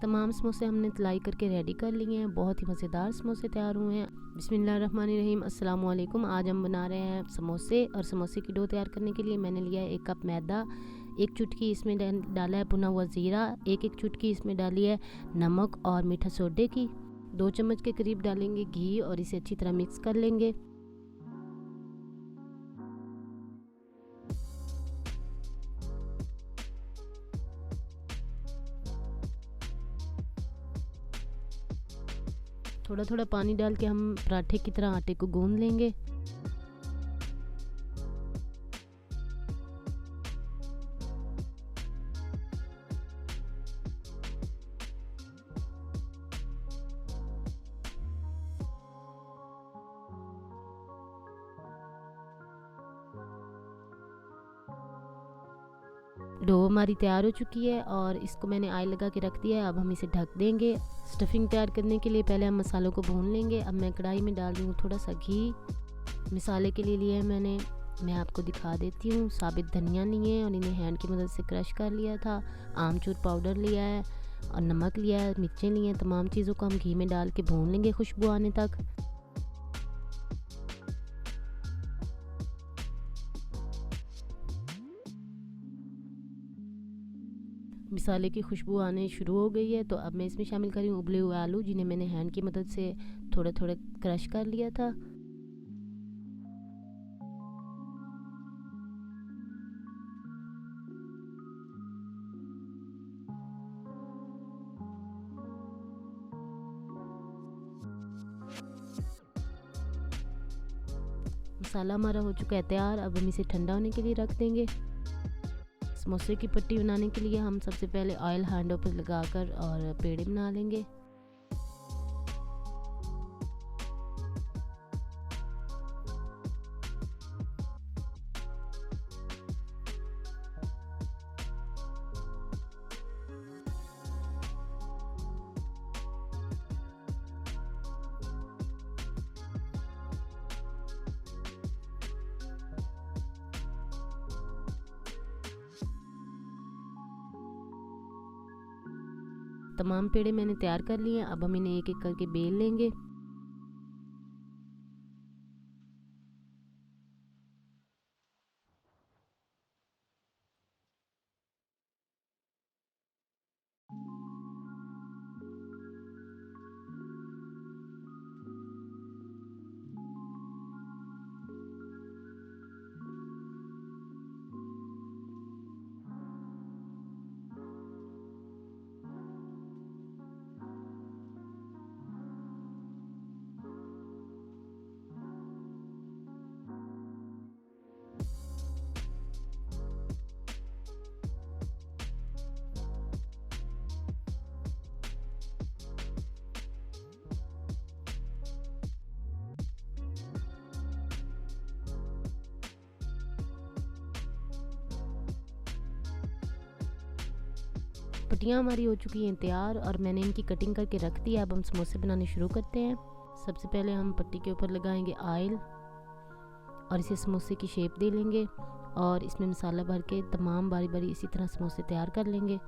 तमाम समोसे हमने तलाई करके रेडी कर लिए हैं। बहुत ही मज़ेदार समोसे तैयार हुए हैं। बिस्मिल्लाहिर्रहमानिर्रहीम, अस्सलाम वालेकुम। आज हम बना रहे हैं समोसे। और समोसे की डो तैयार करने के लिए मैंने लिया है 1 कप मैदा, 1 चुटकी इसमें डाला है भुना हुआ ज़ीरा, 1 चुटकी इसमें डाली है नमक और मीठा सोडे की, 2 चम्मच के करीब डालेंगे घी और इसे अच्छी तरह मिक्स कर लेंगे। थोड़ा थोड़ा पानी डाल के हम पराठे की तरह आटे को गूंद लेंगे। डो हमारी तैयार हो चुकी है और इसको मैंने ऑयल लगा के रख दिया है। अब हम इसे ढक देंगे। स्टफिंग तैयार करने के लिए पहले हम मसालों को भून लेंगे। अब मैं कढ़ाई में डाल रही हूँ थोड़ा सा घी। मसाले के लिए है मैं आपको दिखा देती हूँ। साबित धनिया लिए और इन्हें हैंड की मदद से क्रश कर लिया था। आमचूर पाउडर लिया है और नमक लिया है, मिर्चें लिए हैं। तमाम चीज़ों को हम घी में डाल के भून लेंगे खुशबू आने तक। मसाले की खुशबू आने शुरू हो गई है तो अब मैं इसमें शामिल कर रही हूँ उबले हुए आलू, जिन्हें मैंने हैंड की मदद से थोड़े थोड़े क्रश कर लिया था। मसाला हमारा हो चुका है तैयार। अब हम इसे ठंडा होने के लिए रख देंगे। समोसे की पट्टी बनाने के लिए हम सबसे पहले ऑयल हैंडों पर लगाकर और पेड़े बना लेंगे। तमाम पेड़े मैंने तैयार कर लिए हैं। अब हम इन्हें एक एक करके बेल लेंगे। पट्टियाँ हमारी हो चुकी हैं तैयार और मैंने इनकी कटिंग करके रख दी है। अब हम समोसे बनाने शुरू करते हैं। सबसे पहले हम पट्टी के ऊपर लगाएंगे ऑयल और इसे समोसे की शेप दे लेंगे और इसमें मसाला भर के तमाम बारी बारी इसी तरह समोसे तैयार कर लेंगे।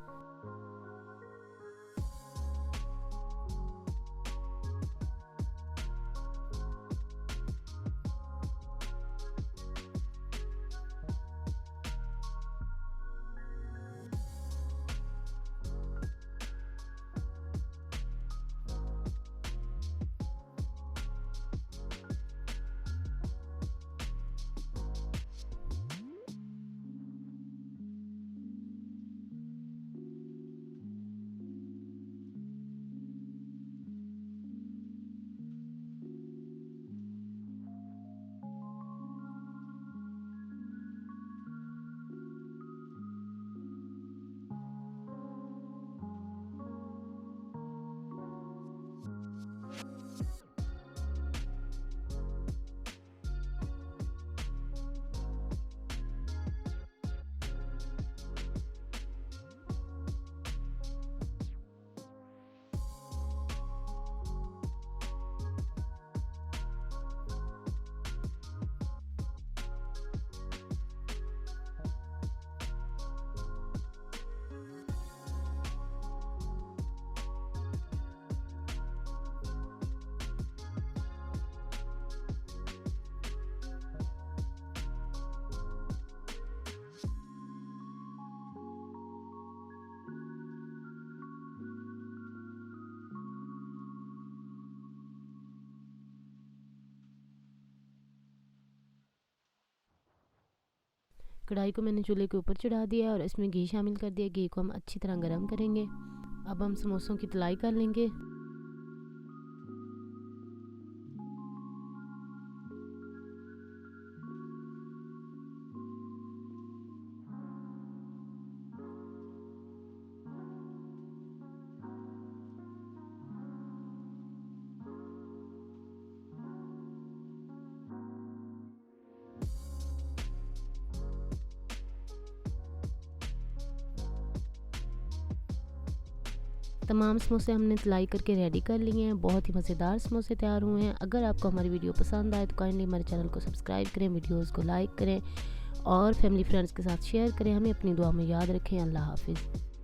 कढ़ाई को मैंने चूल्हे के ऊपर चढ़ा दिया और इसमें घी शामिल कर दिया। घी को हम अच्छी तरह गर्म करेंगे। अब हम समोसों की तलाई कर लेंगे। तमाम समोसे हमने तलाई करके रेडी कर लिए हैं। बहुत ही मज़ेदार समोसे तैयार हुए हैं। अगर आपको हमारी वीडियो पसंद आए तो काइंडली हमारे चैनल को सब्सक्राइब करें, वीडियोस को लाइक करें और फैमिली फ्रेंड्स के साथ शेयर करें। हमें अपनी दुआ में याद रखें। अल्लाह हाफिज़।